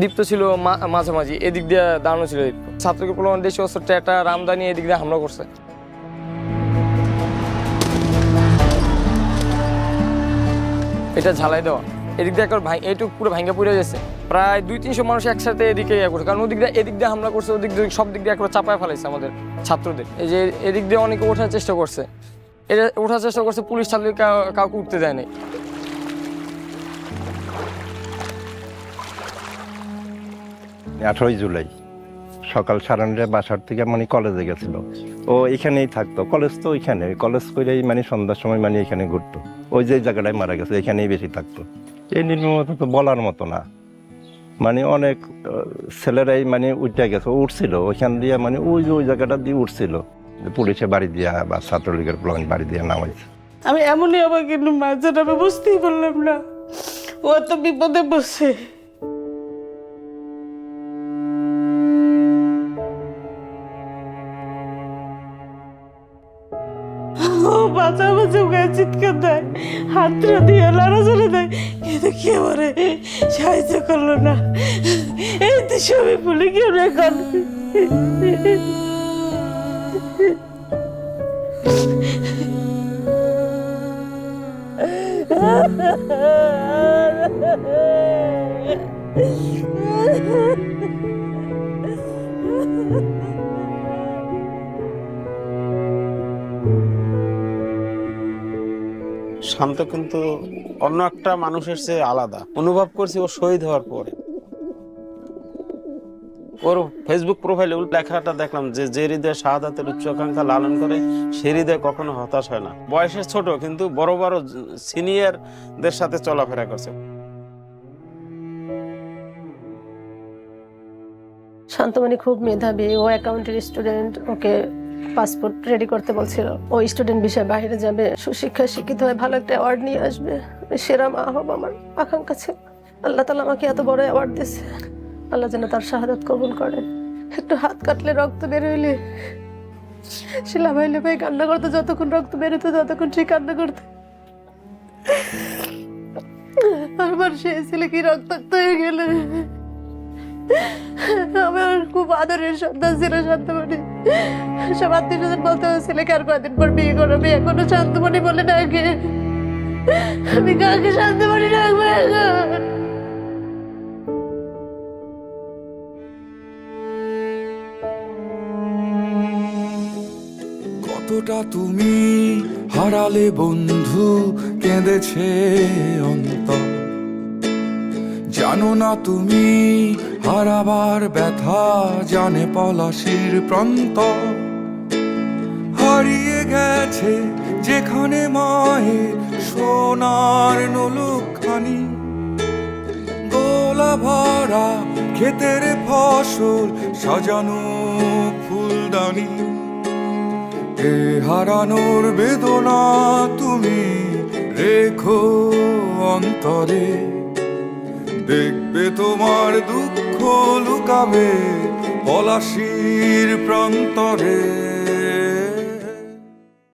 দীপ্ত ছিল মাঝামাঝি, এদিক দিয়ে দাঁড়ানো ছিল দীপ্ত। ছাত্রকে প্রলোভন দেশি অস্ত্র টেটা রামদানি এদিক দিয়ে হামলা করছে। এটা ঝালাই দেওয়া, এদিক দিয়ে একবার এইটুকু পুরো ভাঙ্গা পড়ে গেছে। প্রায় 200-300 মানুষ একসাথে এদিকে করছে, কারণ এদিক দিয়ে হামলা করছে, ওদিক দিয়ে সব দিক দিয়ে একবার চাপায় ফেলাইছে আমাদের ছাত্রদের। এই যে এদিক দিয়ে অনেকে ওঠার চেষ্টা করছে, এটা ওঠার চেষ্টা করছে, পুলিশ ছাত্র কাউকে উঠতে দেয় নাই। 18 জুলাই সকাল 9:30 বাসার থেকে মানে কলেজে গেছিল। ও এখানেই থাকতো, কলেজ তো ওইখানে, কলেজ করেই মানে সন্ধ্যার সময় মানে এখানে ঘুরতো। ওই যে জায়গাটায় মারা গেছে এখানেই বেশি থাকতো। এই নির্মমতা তো বলার মতো না, মানে অনেক ছেলেরাই মানে উঠে গেছে, উঠছিল ওইখান দিয়ে, মানে ওই যে ওই জায়গাটা দিয়ে উঠছিল, পুলিশে বাড়ি দিয়া বা ছাত্রলীগের বাড়ি দিয়ে নামাইছে। আমি এমনই আবার কিন্তু মাঝে আমি বুঝতেই পারলাম না ও তো বিপদে বসে। ও বাঁচা বাঁচা গায়ে চিৎকার দেয়, হাতটা দিয়ে লড়াচড়া দেয়, কিন্তু কেউ ওরে সাহায্য করলো না। এই তো সবই ভুলে গিয়ে এখন শান্ত কিন্তু অন্য একটা মানুষের চেয়ে আলাদা অনুভব করছি ও শহীদ হওয়ার পরে। ওর ফেসবুক প্রোফাইলে লেখাটা দেখলাম যে হৃদয়ে শাহাদাতের উচ্চাকাঙ্ক্ষা লালন করে সে হৃদয়ে কখনো হতাশ হয় না। বয়সে ছোট কিন্তু বড় বড় সিনিয়রদের সাথে চলাফেরা করছে। শান্তমণি খুব মেধাবী, ও অ্যাকাউন্টের স্টুডেন্ট, ওকে পাসপোর্ট রেডি করতে বলছিল। ও স্টুডেন্ট বিষয়ে বাইরে যাবে, সুশিক্ষায় শিক্ষিত হয়ে ভালো একটা অ্যাওয়ার্ড নিয়ে আসবে, সেরা মা হব আমার আকাঙ্ক্ষা ছিল। আল্লাহ তাআলা আমাকে এত বড় অ্যাওয়ার্ড দিয়েছে, আল্লাহ যেন তার শাহাদাত কবুল করেন। একটু হাত কাটলে রক্ত বের হইলে সে লাফাই লাফাই কান্না করতো, যতক্ষণ রক্ত বেরোতো ততক্ষণ সে কান্না করতো। আমার সেই ছেলে কি রক্তাক্ত হয়ে গেলে। আমার খুব আদরের সন্তান ছিল শান্তমণি। সব আত্মীয়স্বজন বলতে ছেলেকে আর কয়দিন পর বিয়ে করবে, এখনো শান্তমণি বলে ডাকে। আমি কাকে শান্তমণি ডাকবো এখন? কতটা তুমি হারালে বন্ধু, কেঁদেছে অন্তর। জানো না তুমি হারাবার ব্যথা, জানে পলাশির প্রান্ত। হারিয়ে গেছে যেখানে মায়ের সোনার নলুকখানি, গোলা ভরা ক্ষেতের ফসল, সাজানো ফুলদানি। এ হারানোর বেদনা তুমি রেখো অন্তরে, দেখবে তোমার দুঃখ লুকাবে পলাশির প্রান্তরে।